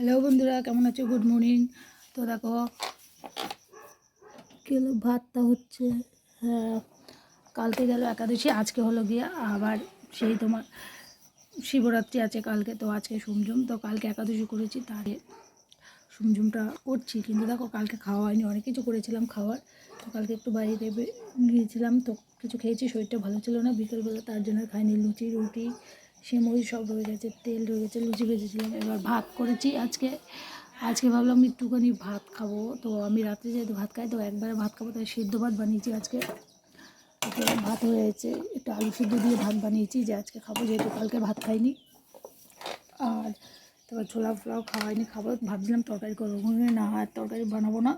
Hello বন্ধুরা, কেমন আছো? Good morning. তো দেখো কিলো ভাতটা হচ্ছে। হ্যাঁ, কালকে গেল একাদশী, আজকে হলো গিয়ে আবার সেই তোমার শিবরাত্রি আছে কালকে। তো আজকে সুমঝুম, তো কালকে একাদশী করেছি, তারে সুমঝুমটা করছি। কিন্তু দেখো কালকে খাওয়া হয়নি, অনেক কিছু করেছিলাম খাওয়ার। তো কালকে একটু বাইরে গিয়েছিলাম, তো কিছু খেয়েছি, শরীরটা ভালো ছিল না বিকেলবেলা, তার জন্য খাইনি। লুচি রুটি সিমই সব রয়ে গেছে, তেল রয়ে গেছে, লুচি ভেজেছিলাম। এবার ভাত করেছি আজকে ভাবলাম একটুখানি ভাত খাবো। তো আমি রাত্রে যেহেতু ভাত খাই, তো একবারে ভাত খাবো, তাই সিদ্ধ ভাত বানিয়েছি আজকে। ভাত হয়েছে, একটু আলু সিদ্ধ দিয়ে ভাত বানিয়েছি যে আজকে খাবো, যেহেতু কালকে ভাত খাইনি। আর তারপর ছোলা ফোলাও খাওয়াইনি, খাবো ভাবছিলাম তরকারি করবো, না আর তরকারি বানাবো না।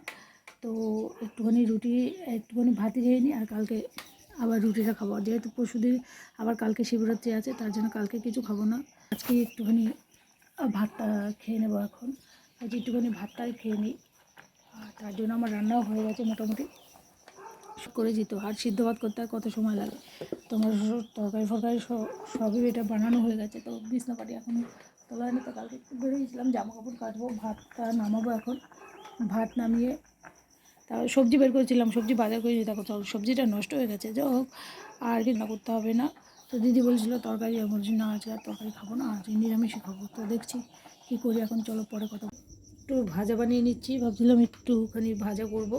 তো একটুখানি ভাতই খেয়ে নিই, আর কালকে আবার রুটিটা খাবো। যেহেতু পরশুদিন আবার কালকে শিবরাত্রি আছে, তার জন্য কালকে কিছু খাবো না। আজকে একটুখানি ভাতটা খেয়ে নেবো। এখন আজকে একটুখানি ভাতটাই খেয়ে নিই, আর তার জন্য আমার রান্নাও হয়ে গেছে মোটামুটি করেছি। তো আর সিদ্ধ ভাত করতে আর কত সময় লাগে, তোমার তরকারি ফরকারি সবই এটা বানানো হয়ে গেছে। তো বিছনা পাটি এখন তোলা হয়নি, তো কালকে একটু বেরিয়েছিলাম, জামা কাপড় কাচবো, ভাতটা নামাবো এখন। ভাত নামিয়ে তারপর সবজি বের করেছিলাম, সবজি বাজার করেছি। দেখো সবজিটা নষ্ট হয়ে গেছে, যাই হোক আর কি না করতে হবে না। তো দিদি বলছিল তরকারি, আমি বলছি না আজকে আর তরকারি খাবো না, আজকে নিরামিষই খাবো। তো দেখছি কী করি এখন, চলো পরে কথা। একটু ভাজা বানিয়ে নিচ্ছি, ভাবছিলাম একটুখানি ভাজা করব,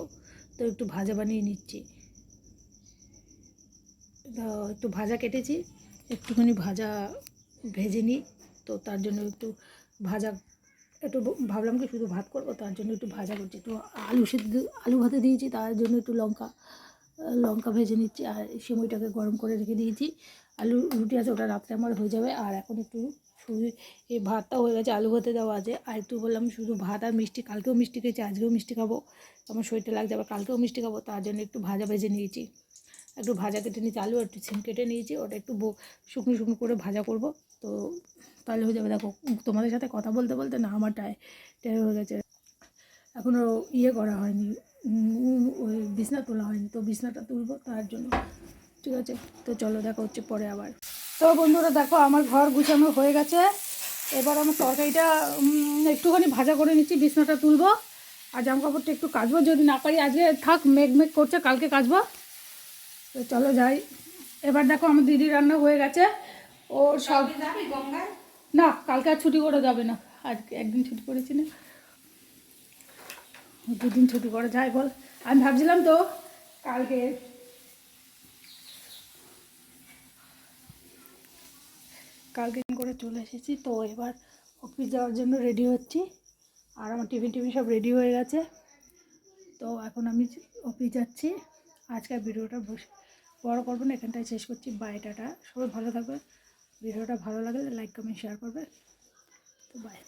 তো একটু ভাজা বানিয়ে নিচ্ছি। একটু ভাজা কেটেছি, একটুখানি ভাজা ভেজে নিই। তো তার জন্য একটু ভাজা, একটু ভাবলাম কি শুধু ভাত করবো, তার জন্য একটু ভাজা করছি। একটু আলু ভাতে দিয়েছি, তার জন্য একটু লঙ্কা ভেজে নিচ্ছি। আর সিমইটাকে গরম করে রেখে দিয়েছি। আলু রুটি আছে, ওটা রাত্রে আমার হয়ে যাবে। আর এখন একটু শুধু এই ভাতটা হয়ে গেছে, আলু ভাতে দেওয়া আছে। আর একটু বললাম শুধু ভাত আর মিষ্টি, কালকেও মিষ্টি খেয়েছি, আজকেও মিষ্টি খাবো, আমার শরীরটা লাগছে, আবার কালকেও মিষ্টি খাবো, তার জন্য একটু ভাজা ভেজে নিয়েছি। একটু ভাজা কেটে নিয়েছি, আলু একটু সিম কেটে নিয়েছি, ওটা একটু শুকনো শুকনো করে ভাজা করব। তো তাহলে হয়ে যাবে। দেখো তোমাদের সাথে কথা বলতে বলতে না আমার টাই হয়ে গেছে, এখনও করা হয়নি, ওই বিছনা তোলা হয়নি। তো বিছনাটা তুলবো, তার জন্য ঠিক আছে। তো চলো দেখা হচ্ছে পরে আবার। তো বন্ধুরা দেখো আমার ঘর গুছানো হয়ে গেছে। এবার আমার তরকারিটা একটুখানি ভাজা করে নিচ্ছি, বিছনাটা তুলবো, আর জামা কাপড়টা একটু কাচবো, যদি না পারি আজকে থাক, মেঘ করছে, কালকে কাচবো। তো চলো যাই। এবার দেখো আমার দিদি রান্না হয়ে গেছে, ও সব না, কালকে আর ছুটি করে যাবে না, আজকে একদিন ছুটি করেছি না, দুদিন ছুটি করে যায় বল। আমি ভাবছিলাম তো কালকে করে চলে এসেছি। তো এবার অফিস যাওয়ার জন্য রেডি হচ্ছি, আর আমার টিফিন সব রেডি হয়ে গেছে। তো এখন আমি অফিস যাচ্ছি। আজকের ভিডিওটা বড় করবো না, এখানটায় শেষ করছি। বাই, টাটা, সবাই ভালো থাকবে। ভিডিওটা ভালো লাগলে লাইক কমেন্ট শেয়ার করবে। তো বাই।